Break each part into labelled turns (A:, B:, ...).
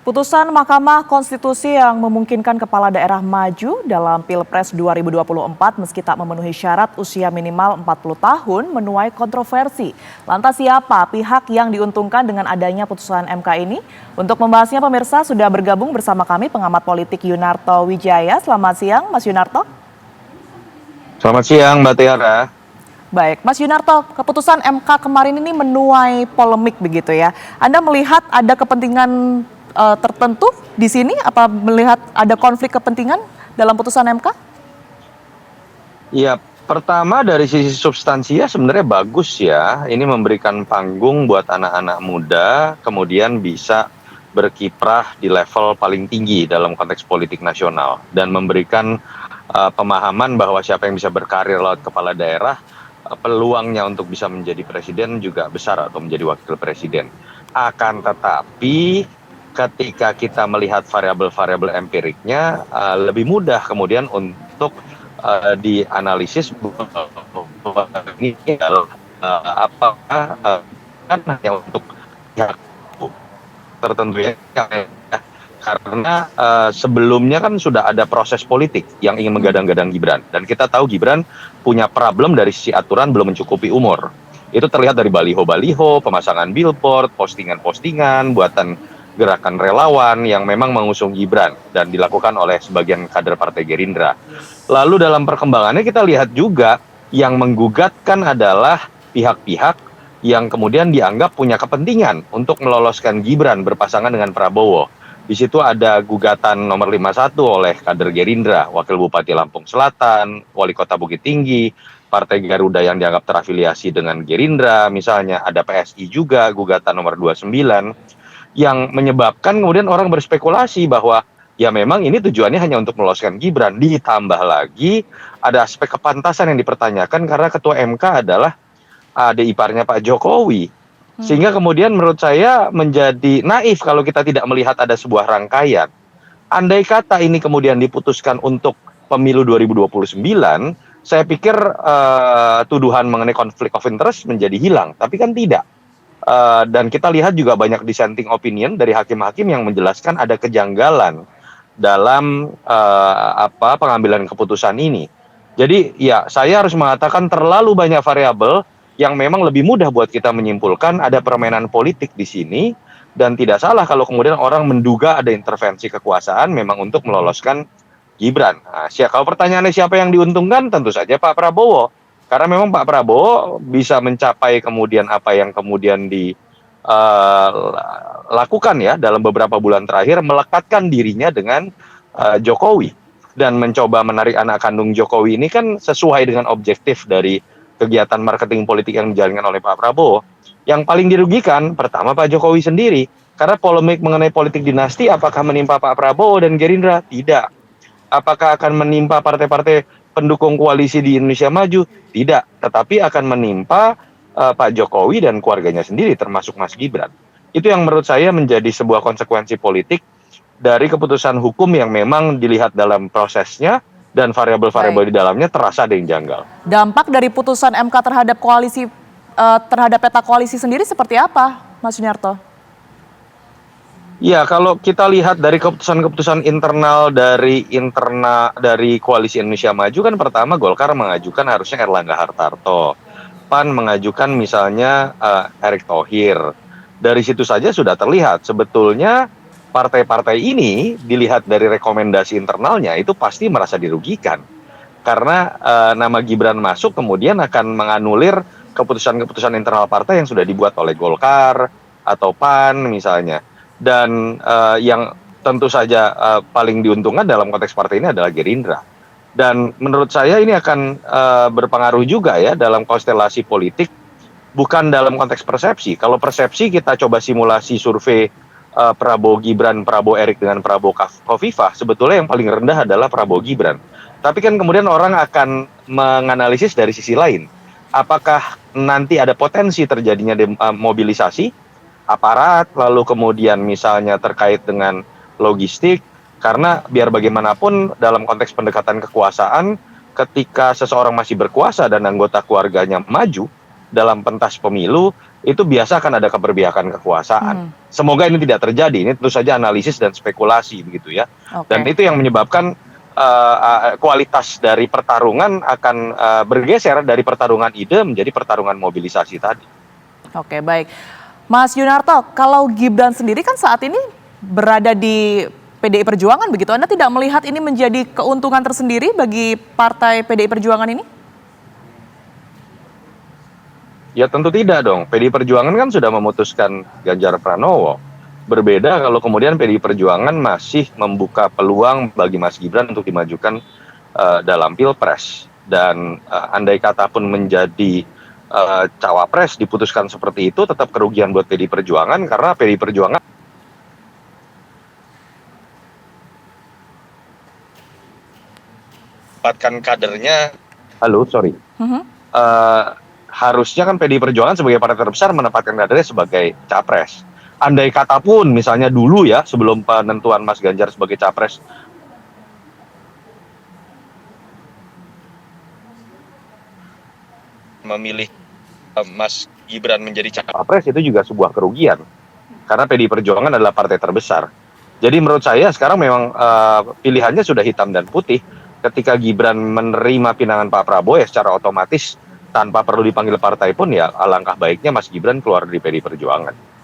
A: Putusan Mahkamah Konstitusi yang memungkinkan kepala daerah maju dalam Pilpres 2024 meski tak memenuhi syarat usia minimal 40 tahun menuai kontroversi. Lantas siapa pihak yang diuntungkan dengan adanya putusan MK ini? Untuk membahasnya pemirsa sudah bergabung bersama kami pengamat politik Yunarto Wijaya. Selamat siang Mas Yunarto.
B: Selamat siang Mbak Tiara.
A: Baik, Mas Yunarto, keputusan MK kemarin ini menuai polemik begitu ya. Anda melihat ada kepentingan tertentu di sini? Apa melihat ada konflik kepentingan dalam putusan MK?
B: Ya, pertama dari sisi substansinya sebenarnya bagus ya. Ini memberikan panggung buat anak-anak muda, kemudian bisa berkiprah di level paling tinggi dalam konteks politik nasional dan memberikan pemahaman bahwa siapa yang bisa berkarir lewat kepala daerah, peluangnya untuk bisa menjadi presiden juga besar atau menjadi wakil presiden. Akan tetapi ketika kita melihat variabel-variabel empiriknya, lebih mudah kemudian untuk dianalisis bahwa ini adalah apakah kan hanya untuk pihak tertentu ya, karena sebelumnya kan sudah ada proses politik yang ingin menggadang-gadang Gibran, dan kita tahu Gibran punya problem dari sisi aturan belum mencukupi umur. Itu terlihat dari baliho-baliho, pemasangan billboard, postingan-postingan, buatan gerakan relawan yang memang mengusung Gibran dan dilakukan oleh sebagian kader Partai Gerindra. Lalu dalam perkembangannya kita lihat juga yang menggugatkan adalah pihak-pihak yang kemudian dianggap punya kepentingan untuk meloloskan Gibran berpasangan dengan Prabowo. Di situ ada gugatan nomor 51 oleh kader Gerindra, Wakil Bupati Lampung Selatan, Wali Kota Bukit Tinggi, Partai Garuda yang dianggap terafiliasi dengan Gerindra, misalnya ada PSI juga, gugatan nomor 29, yang menyebabkan kemudian orang berspekulasi bahwa ya memang ini tujuannya hanya untuk meloloskan Gibran. Ditambah lagi ada aspek kepantasan yang dipertanyakan karena ketua MK adalah adik iparnya Pak Jokowi. Sehingga kemudian menurut saya menjadi naif kalau kita tidak melihat ada sebuah rangkaian. Andai kata ini kemudian diputuskan untuk pemilu 2029, saya pikir tuduhan mengenai konflik of interest menjadi hilang. Tapi kan tidak. Dan kita lihat juga banyak dissenting opinion dari hakim-hakim yang menjelaskan ada kejanggalan dalam pengambilan keputusan ini. Jadi ya saya harus mengatakan terlalu banyak variabel yang memang lebih mudah buat kita menyimpulkan ada permainan politik di sini, dan tidak salah kalau kemudian orang menduga ada intervensi kekuasaan memang untuk meloloskan Gibran. Nah, kalau pertanyaannya siapa yang diuntungkan, tentu saja Pak Prabowo. Karena memang Pak Prabowo bisa mencapai kemudian apa yang kemudian dilakukan ya dalam beberapa bulan terakhir, melekatkan dirinya dengan Jokowi. Dan mencoba menarik anak kandung Jokowi ini kan sesuai dengan objektif dari kegiatan marketing politik yang dijalankan oleh Pak Prabowo. Yang paling dirugikan, pertama Pak Jokowi sendiri. Karena polemik mengenai politik dinasti, apakah menimpa Pak Prabowo dan Gerindra? Tidak. Apakah akan menimpa partai-partai pendukung koalisi di Indonesia Maju? Tidak, tetapi akan menimpa Pak Jokowi dan keluarganya sendiri, termasuk Mas Gibran. Itu yang menurut saya menjadi sebuah konsekuensi politik dari keputusan hukum yang memang dilihat dalam prosesnya, dan variabel-variabel di dalamnya terasa ada yang janggal.
A: Dampak dari putusan MK terhadap koalisi, terhadap peta koalisi sendiri seperti apa, Mas Yunarto?
B: Ya, kalau kita lihat dari keputusan-keputusan internal dari Koalisi Indonesia Maju, kan pertama Golkar mengajukan harusnya Erlangga Hartarto, PAN mengajukan misalnya Erick Thohir. Dari situ saja sudah terlihat sebetulnya partai-partai ini dilihat dari rekomendasi internalnya itu pasti merasa dirugikan karena nama Gibran masuk kemudian akan menganulir keputusan-keputusan internal partai yang sudah dibuat oleh Golkar atau PAN misalnya. Dan yang tentu saja paling diuntungkan dalam konteks partai ini adalah Gerindra. Dan menurut saya ini akan berpengaruh juga ya dalam konstelasi politik, bukan dalam konteks persepsi. Kalau persepsi kita coba simulasi survei Prabowo Gibran, Prabowo Erick dengan Prabowo Khofifah, sebetulnya yang paling rendah adalah Prabowo Gibran. Tapi kan kemudian orang akan menganalisis dari sisi lain. Apakah nanti ada potensi terjadinya mobilisasi aparat, lalu kemudian misalnya terkait dengan logistik, karena biar bagaimanapun dalam konteks pendekatan kekuasaan, ketika seseorang masih berkuasa dan anggota keluarganya maju, dalam pentas pemilu itu biasa akan ada keberpihakan kekuasaan. Semoga ini tidak terjadi. Ini tentu saja analisis dan spekulasi begitu ya. Dan itu yang menyebabkan kualitas dari pertarungan akan bergeser dari pertarungan ide menjadi pertarungan mobilisasi tadi.
A: Oke, baik. Mas Yunarto, kalau Gibran sendiri kan saat ini berada di PDI Perjuangan begitu, Anda tidak melihat ini menjadi keuntungan tersendiri bagi partai PDI Perjuangan ini?
B: Ya tentu tidak dong, PDI Perjuangan kan sudah memutuskan Ganjar Pranowo. Berbeda kalau kemudian PDI Perjuangan masih membuka peluang bagi Mas Gibran untuk dimajukan dalam Pilpres. Dan andai kata pun menjadi cawapres diputuskan seperti itu, tetap kerugian buat PDI Perjuangan karena PDI Perjuangan dapatkan kadernya. Harusnya kan PDI Perjuangan sebagai partai terbesar menempatkan kadernya sebagai capres. Andai kata pun misalnya dulu ya sebelum penentuan Mas Ganjar sebagai capres memilih Mas Gibran menjadi capres, itu juga sebuah kerugian karena PDI Perjuangan adalah partai terbesar. Jadi menurut saya sekarang memang pilihannya sudah hitam dan putih. Ketika Gibran menerima pinangan Pak Prabowo ya secara otomatis tanpa perlu dipanggil partai pun ya alangkah baiknya Mas Gibran keluar dari PDI Perjuangan.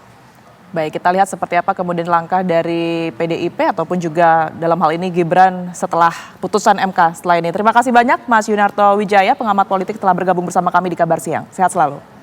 A: Baik, kita lihat seperti apa kemudian langkah dari PDIP ataupun juga dalam hal ini Gibran setelah putusan MK setelah ini. Terima kasih banyak Mas Yunarto Wijaya, pengamat politik telah bergabung bersama kami di Kabar Siang. Sehat selalu.